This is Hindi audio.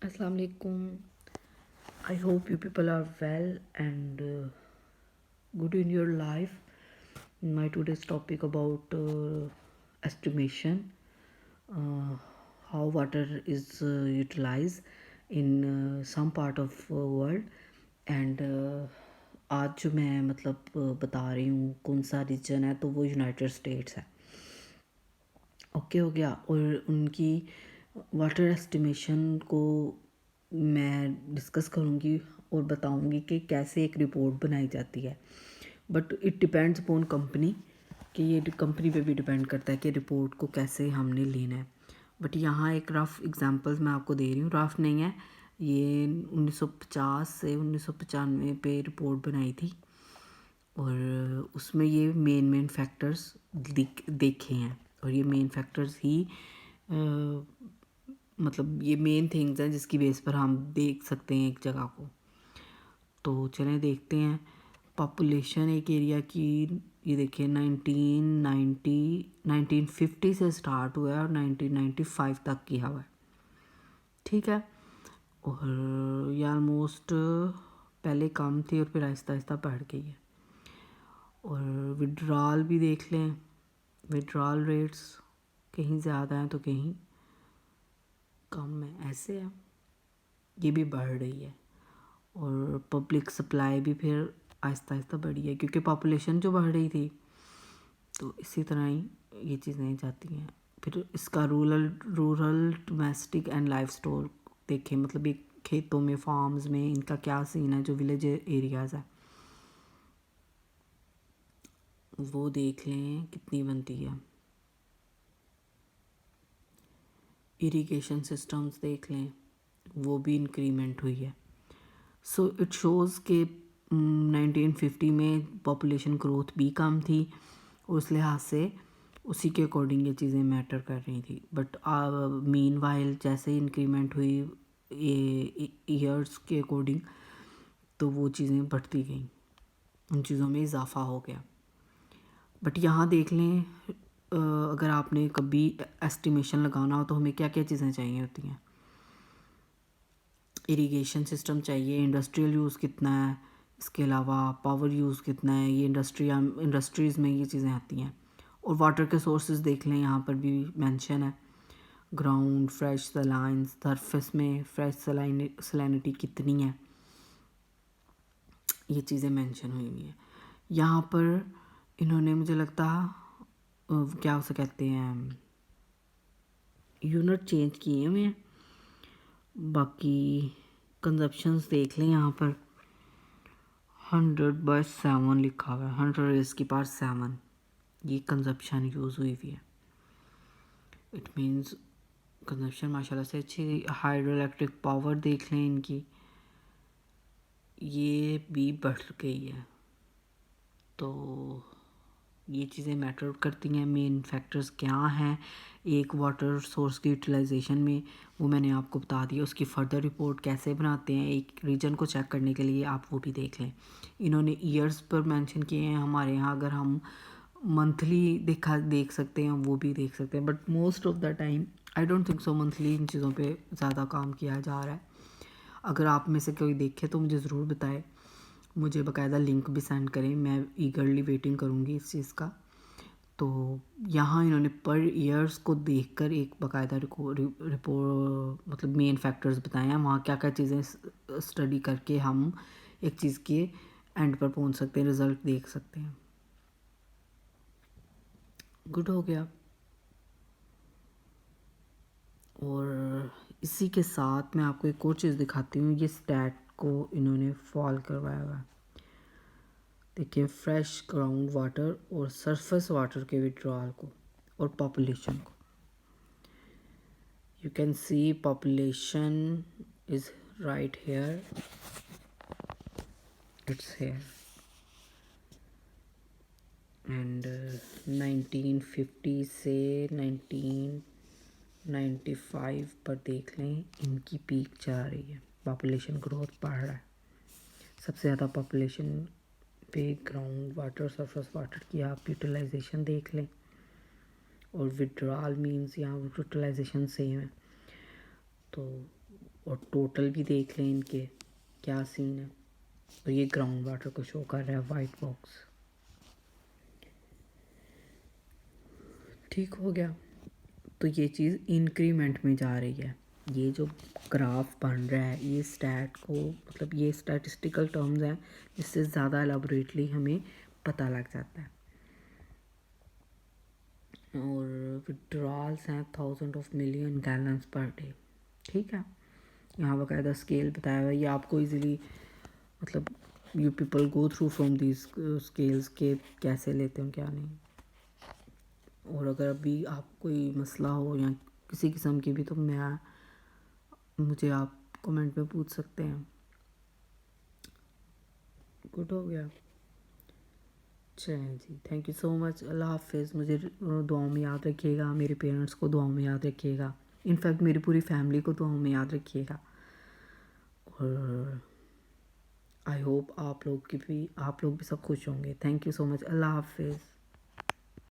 Assalamu alaikum. I hope you people are well and good in your life. My today's topic about estimation, uh, how water is utilized in some part of world and आज जो मैं बता रही हूँ कौन सा रीजन है तो वो यूनाइटेड स्टेट्स है। ओके हो गया। और उनकी वाटर एस्टिमेशन को मैं डिस्कस करूँगी और बताऊँगी कि कैसे एक रिपोर्ट बनाई जाती है। But it depends upon company कि ये कंपनी पे भी डिपेंड करता है कि रिपोर्ट को कैसे हमने लेना है। बट यहाँ एक रफ़ एग्जांपल्स मैं आपको दे रही हूँ, रफ़ नहीं है, ये 1950 से 1995 पे रिपोर्ट बनाई थी और उसमें ये मेन फैक्टर्स देखे हैं और ये मेन फैक्टर्स ही ये मेन थिंग्स हैं जिसकी बेस पर हम देख सकते हैं एक जगह को। तो चलें देखते हैं पॉपुलेशन एक एरिया की। ये देखिए 1950 से स्टार्ट हुआ है और 1995 तक किया हुआ है, ठीक है। और ये ऑलमोस्ट पहले कम थी और फिर आहिस्ता आहिस्ता बढ़ गई है। और विड्रॉल भी देख लें, विड्रॉल रेट्स कहीं ज़्यादा हैं तो कहीं कम है, ऐसे है, ये भी बढ़ रही है। और पब्लिक सप्लाई भी फिर आहिस्ता आहिस्ता बढ़ी है क्योंकि पॉपुलेशन जो बढ़ रही थी, तो इसी तरह ही ये चीज़ें जाती हैं। फिर इसका rural domestic and life stock देखें, मतलब ये खेतों में फार्म्स में इनका क्या सीन है, जो विलेज एरियाज़ है वो देख लें कितनी बनती है। इरिगेशन सिस्टम्स देख लें, वो भी इंक्रीमेंट हुई है। सो इट शोज़ के 1950 में पॉपुलेशन ग्रोथ भी कम थी और उस लिहाज से उसी के अकॉर्डिंग ये चीज़ें मैटर कर रही थी। बट मीन वाइल जैसे ही इंक्रीमेंट हुई ईयर्स के अकॉर्डिंग, तो वो चीज़ें बढ़ती गई, उन चीज़ों में इजाफा हो गया। बट यहाँ देख लें, अगर आपने कभी एस्टिमेशन लगाना हो तो हमें क्या क्या चीज़ें चाहिए होती हैं। इरिगेशन सिस्टम चाहिए, इंडस्ट्रियल यूज़ कितना है, इसके अलावा पावर यूज़ कितना है, ये इंडस्ट्रीज़ में ये चीज़ें आती हैं। और वाटर के सोर्सेज देख लें, यहाँ पर भी मेंशन है, ग्राउंड फ्रेश सलाइन, सरफेस में फ्रेश सलाइनिटी कितनी है, ये चीज़ें मेंशन हुई हुई हैं। यहाँ पर इन्होंने मुझे लगता क्या उसे कहते हैं यूनिट चेंज किए हुए हैं। बाकी कंजप्शंस देख लें, यहाँ पर 100/7 लिखा हुआ है, 100 इसके पास 7 ये कंजप्शन यूज़ हुई हुई है। इट मीन्स कंजप्शन माशाल्लाह से अच्छी। हाइड्रो इलेक्ट्रिक पावर देख लें इनकी, ये भी बढ़ गई है। तो ये चीज़ें मैटर करती हैं। मेन फैक्टर्स क्या हैं एक वाटर सोर्स की यूटिलाइजेशन में, वो मैंने आपको बता दिया। उसकी फ़र्दर रिपोर्ट कैसे बनाते हैं एक रीजन को चेक करने के लिए, आप वो भी देख लें। इन्होंने ईयर्स पर मेंशन किए हैं, हमारे यहाँ अगर हम मंथली देख सकते हैं वो भी देख सकते हैं, but most of the time I don't think so monthly in चीज़ों पे ज़्यादा काम किया जा रहा है। अगर आप में से कोई देखे तो मुझे ज़रूर बताए, मुझे बाकायदा लिंक भी सेंड करें, मैं ईगरली वेटिंग करूँगी इस चीज़ का। तो यहाँ इन्होंने पर ईयर्स को देखकर एक बाकायदा रिपोर्ट मतलब मेन फैक्टर्स बताए हैं, वहाँ क्या क्या चीज़ें स्टडी करके हम एक चीज़ के एंड पर पहुँच सकते हैं, रिज़ल्ट देख सकते हैं। गुड हो गया। और इसी के साथ मैं आपको एक और चीज़ दिखाती हूँ, ये स्टैट को इन्होंने फॉल करवाया हुआ है। देखिए फ्रेश ग्राउंड वाटर और सरफेस वाटर के विड्रॉल को और पॉपुलेशन को। You can see population is right here, it's here, and 1950 से 1995 पर देख लें इनकी पीक जा रही है, पॉपुलेशन ग्रोथ बढ़ रहा है। सबसे ज़्यादा पॉपुलेशन पे ग्राउंड वाटर सरफेस वाटर की आप यूटिलाइजेशन देख लें, और विड्रॉल मीन्स यहाँ यूटिलाइजेशन सेम है। तो और टोटल भी देख लें इनके क्या सीन है। और ये ग्राउंड वाटर को शो कर रहा है वाइट बॉक्स। ठीक हो गया। तो ये चीज़ इंक्रीमेंट में जा रही है। ये जो ग्राफ बन रहा है ये स्टैट को मतलब ये स्टैटिस्टिकल टर्म्स हैं जिससे ज़्यादा एलाबोरेटली हमें पता लग जाता है। और विड्रॉल्स हैं 1000 of million gallons per day. ठीक है, यहाँ बाकायदा स्केल बताया हुआ है। ये आपको इजीली मतलब you people go through from these scales के कैसे लेते हैं क्या नहीं। और अगर अभी आप कोई मसला हो या किसी किस्म की भी तो मुझे आप कमेंट में पूछ सकते हैं। गुड हो गया। चलें जी, थैंक यू सो मच। अल्लाह हाफिज़। मुझे दुआओं में याद रखिएगा, मेरे पेरेंट्स को दुआओं में याद रखिएगा, इनफैक्ट मेरी पूरी फैमिली को दुआओं में याद रखिएगा। और आई होप आप लोग भी सब खुश होंगे। Thank you so much. अल्लाह हाफिज़।